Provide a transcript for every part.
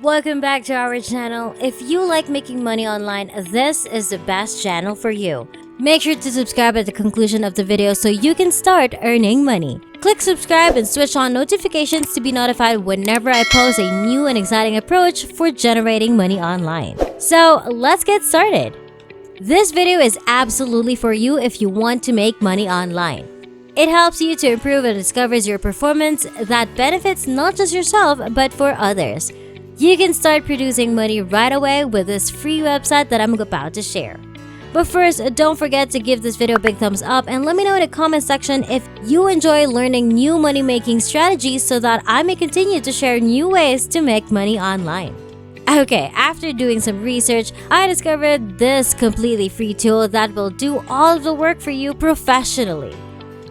Welcome back to our channel. If you like making money online, this is the best channel for you. Make sure to subscribe at the conclusion of the video so you can start earning money. Click subscribe and switch on notifications to be notified whenever I post a new and exciting approach for generating money online. So let's get started. This video is absolutely for you if you want to make money online. It helps you to improve and discovers your performance that benefits not just yourself but for others. You can start producing money right away with this free website that I'm about to share. But first, don't forget to give this video a big thumbs up and let me know in the comment section if you enjoy learning new money-making strategies so that I may continue to share new ways to make money online. Okay, after doing some research, I discovered this completely free tool that will do all of the work for you professionally,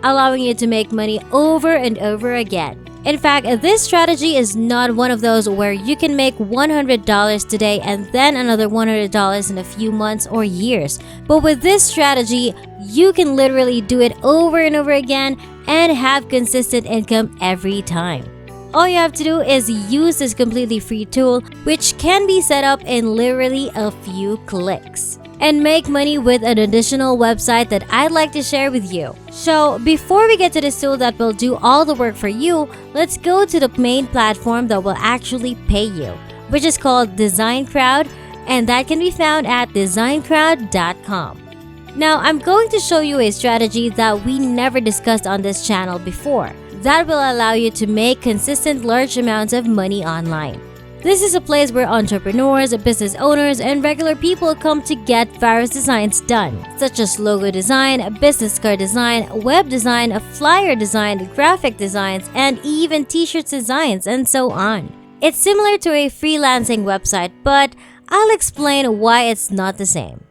allowing you to make money over and over again. In fact, this strategy is not one of those where you can make $100 today and then another $100 in a few months or years. But with this strategy, you can literally do it over and over again and have consistent income every time. All you have to do is use this completely free tool, which can be set up in literally a few clicks, and make money with an additional website that I'd like to share with you. So before we get to this tool that will do all the work for you, let's go to the main platform that will actually pay you, which is called DesignCrowd, and that can be found at DesignCrowd.com. Now I'm going to show you a strategy that we never discussed on this channel before that will allow you to make consistent large amounts of money online. This is a place where entrepreneurs, business owners, and regular people come to get various designs done, such as logo design, business card design, web design, flyer design, graphic designs, and even t-shirt designs, and so on. It's similar to a freelancing website, but I'll explain why it's not the same.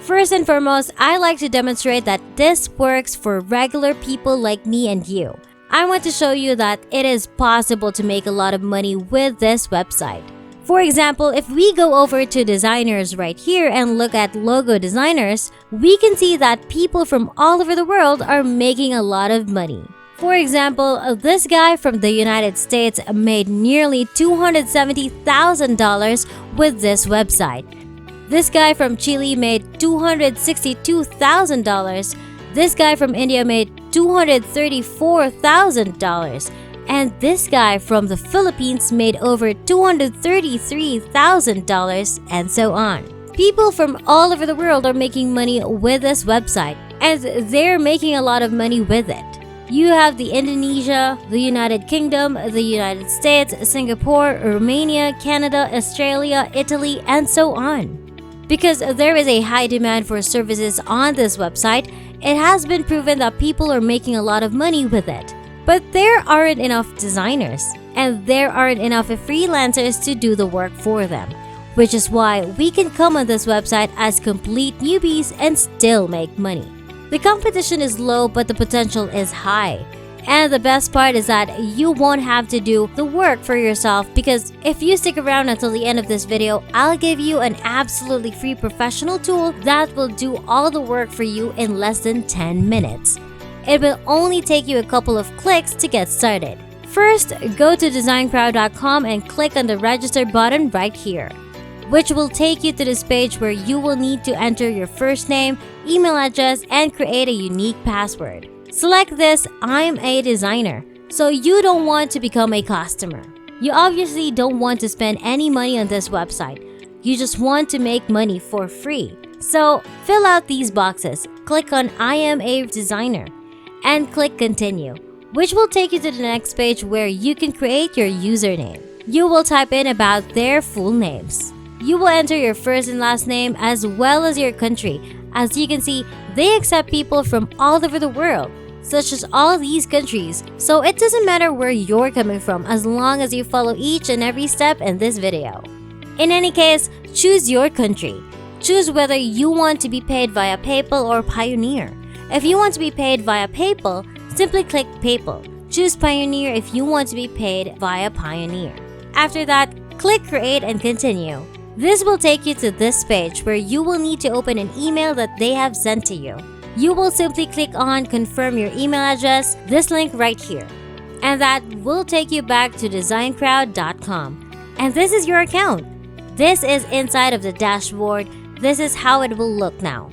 First and foremost, I like to demonstrate that this works for regular people like me and you. I want to show you that it is possible to make a lot of money with this website. For example, if we go over to designers right here and look at logo designers, we can see that people from all over the world are making a lot of money. For example, this guy from the United States made nearly $270,000 with this website. This guy from Chile made $262,000. This guy from India made $234,000, and this guy from the Philippines made over $233,000, and so on. People from all over the world are making money with this website, and they're making a lot of money with it. You have the Indonesia, the United Kingdom, the United States, Singapore, Romania, Canada, Australia, Italy, and so on. Because there is a high demand for services on this website, it has been proven that people are making a lot of money with it. But there aren't enough designers, and there aren't enough freelancers to do the work for them, which is why we can come on this website as complete newbies and still make money. The competition is low, but the potential is high. And the best part is that you won't have to do the work for yourself, because if you stick around until the end of this video, I'll give you an absolutely free professional tool that will do all the work for you in less than 10 minutes. It will only take you a couple of clicks to get started. First, go to DesignCrowd.com and click on the register button right here, which will take you to this page where you will need to enter your first name, email address, and create a unique password. Select this "I'm a designer," so you don't want to become a customer. You obviously don't want to spend any money on this website. You just want to make money for free. So fill out these boxes, click on "I am a designer," and click continue, which will take you to the next page where you can create your username. You will type in about their full names. You will enter your first and last name as well as your country. As you can see, they accept people from all over the world, such as all these countries, so it doesn't matter where you're coming from as long as you follow each and every step in this video. In any case, choose your country. Choose whether you want to be paid via PayPal or Payoneer. If you want to be paid via PayPal, simply click PayPal. Choose Payoneer if you want to be paid via Payoneer. After that, click Create and Continue. This will take you to this page where you will need to open an email that they have sent to you. You will simply click on Confirm your email address, this link right here, and that will take you back to DesignCrowd.com. And this is your account. This is inside of the dashboard. This is how it will look now.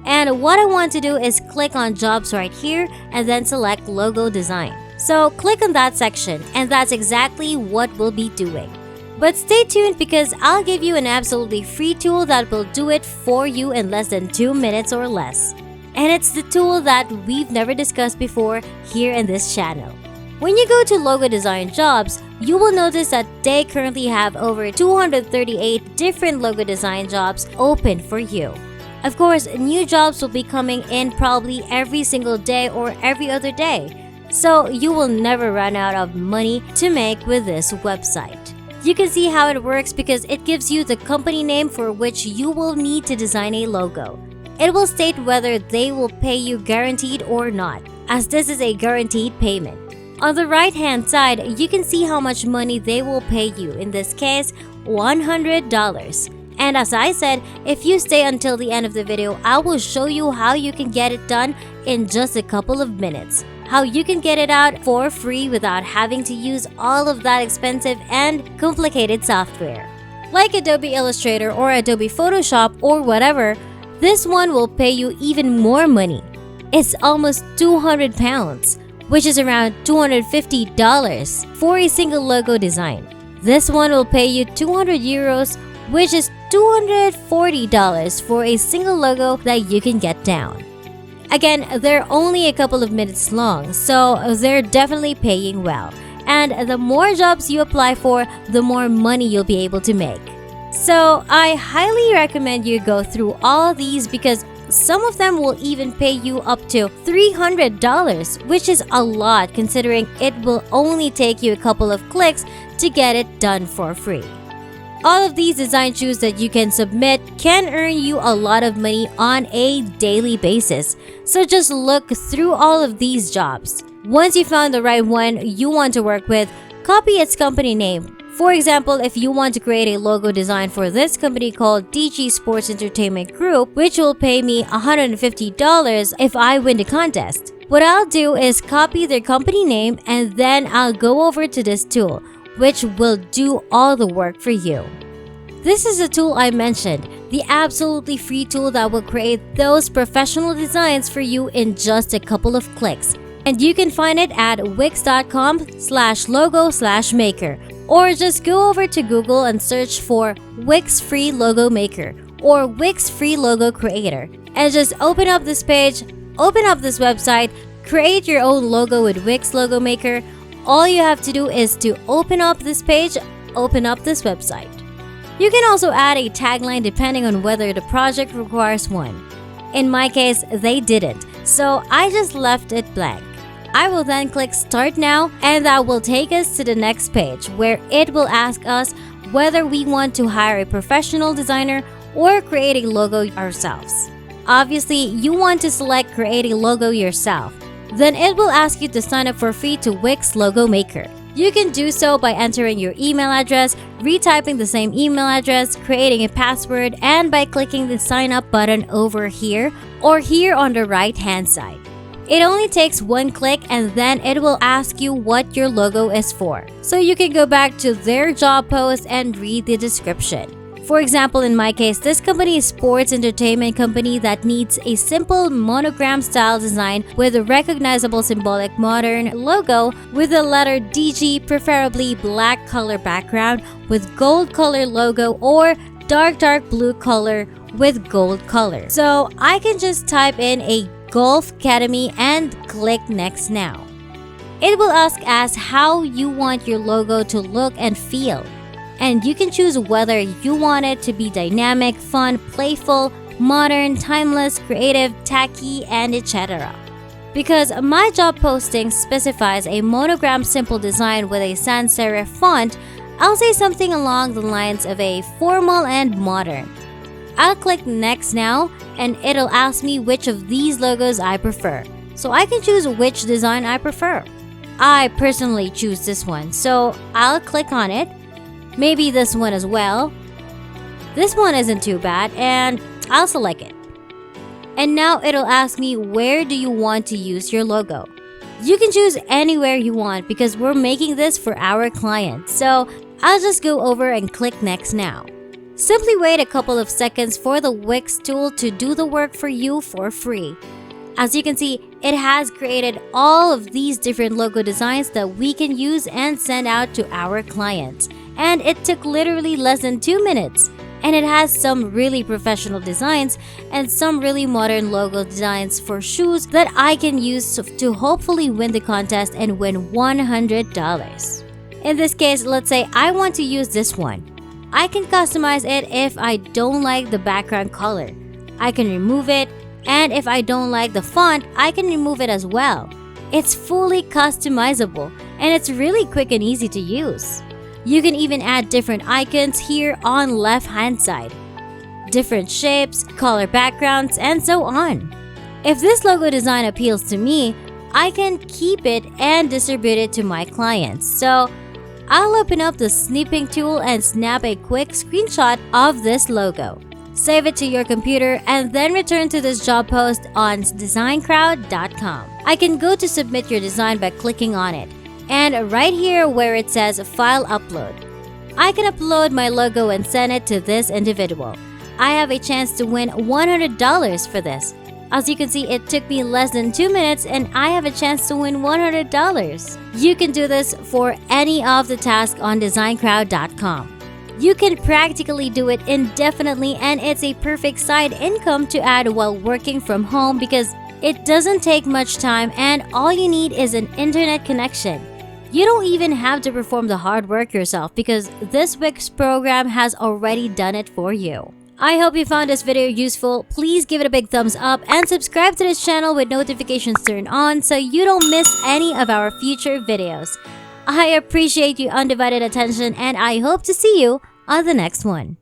And what I want to do is click on jobs right here and then select logo design. So click on that section and that's exactly what we'll be doing. But stay tuned because I'll give you an absolutely free tool that will do it for you in less than 2 minutes or less. And it's the tool that we've never discussed before here in this channel. When you go to logo design jobs, you will notice that they currently have over 238 different logo design jobs open for you. Of course, new jobs will be coming in probably every single day or every other day. So you will never run out of money to make with this website. You can see how it works because it gives you the company name for which you will need to design a logo. It will state whether they will pay you guaranteed or not, as this is a guaranteed payment. On the right hand side, you can see how much money they will pay you, in this case, $100. And as I said, if you stay until the end of the video, I will show you how you can get it done in just a couple of minutes. How you can get it out for free without having to use all of that expensive and complicated software. Like Adobe Illustrator or Adobe Photoshop or whatever, this one will pay you even more money. It's almost 200 pounds, which is around $250 for a single logo design. This one will pay you 200 euros, which is $240 for a single logo that you can get down. Again, they're only a couple of minutes long, so they're definitely paying well. And the more jobs you apply for, the more money you'll be able to make. So I highly recommend you go through all of these because some of them will even pay you up to $300, which is a lot considering it will only take you a couple of clicks to get it done for free. All of these design shoots that you can submit can earn you a lot of money on a daily basis. So just look through all of these jobs. Once you found the right one you want to work with, copy its company name. For example, if you want to create a logo design for this company called DG Sports Entertainment Group, which will pay me $150 if I win the contest. What I'll do is copy their company name and then I'll go over to this tool, which will do all the work for you. This is the tool I mentioned, the absolutely free tool that will create those professional designs for you in just a couple of clicks. And you can find it at wix.com/logo/maker, or just go over to Google and search for Wix Free Logo Maker or Wix Free Logo Creator. And just open up this page, open up this website, create your own logo with Wix Logo Maker. All you have to do is to open up this page, open up this website. You can also add a tagline depending on whether the project requires one. In my case, they didn't, so I just left it blank. I will then click Start Now and that will take us to the next page where it will ask us whether we want to hire a professional designer or create a logo ourselves. Obviously, you want to select Create a Logo yourself. Then it will ask you to sign up for free to Wix Logo Maker. You can do so by entering your email address, retyping the same email address, creating a password, and by clicking the sign up button over here or here on the right hand side. It only takes one click and then it will ask you what your logo is for. So you can go back to their job post and read the description. For example, in my case, this company is a sports entertainment company that needs a simple monogram style design with a recognizable symbolic modern logo with the letter DG, preferably black color background with gold color logo or dark blue color with gold color. So I can just type in a Golf Academy and click Next Now. It will ask us how you want your logo to look and feel. And you can choose whether you want it to be dynamic, fun, playful, modern, timeless, creative, tacky, and etc. Because my job posting specifies a monogram simple design with a sans serif font, I'll say something along the lines of a formal and modern. I'll click Next Now and it'll ask me which of these logos I prefer. So I can choose which design I prefer. I personally choose this one, so I'll click on it. Maybe this one as well. This one isn't too bad and I'll select it. And now it'll ask me where do you want to use your logo. You can choose anywhere you want because we're making this for our client. So I'll just go over and click next now. Simply wait a couple of seconds for the Wix tool to do the work for you for free. As you can see, it has created all of these different logo designs that we can use and send out to our clients. And it took literally less than 2 minutes. And it has some really professional designs and some really modern logo designs for shoes that I can use to hopefully win the contest and win $100. In this case, let's say I want to use this one. I can customize it if I don't like the background color. I can remove it, and if I don't like the font, I can remove it as well. It's fully customizable, and it's really quick and easy to use. You can even add different icons here on left hand side, different shapes, color backgrounds, and so on. If this logo design appeals to me, I can keep it and distribute it to my clients. So I'll open up the snipping tool and snap a quick screenshot of this logo. Save it to your computer and then return to this job post on DesignCrowd.com. I can go to submit your design by clicking on it. And right here where it says File Upload, I can upload my logo and send it to this individual. I have a chance to win $100 for this. As you can see, it took me less than 2 minutes and I have a chance to win $100. You can do this for any of the tasks on DesignCrowd.com. You can practically do it indefinitely, and it's a perfect side income to add while working from home because it doesn't take much time and all you need is an internet connection. You don't even have to perform the hard work yourself because this Wix program has already done it for you. I hope you found this video useful. Please give it a big thumbs up and subscribe to this channel with notifications turned on so you don't miss any of our future videos. I appreciate your undivided attention and I hope to see you on the next one.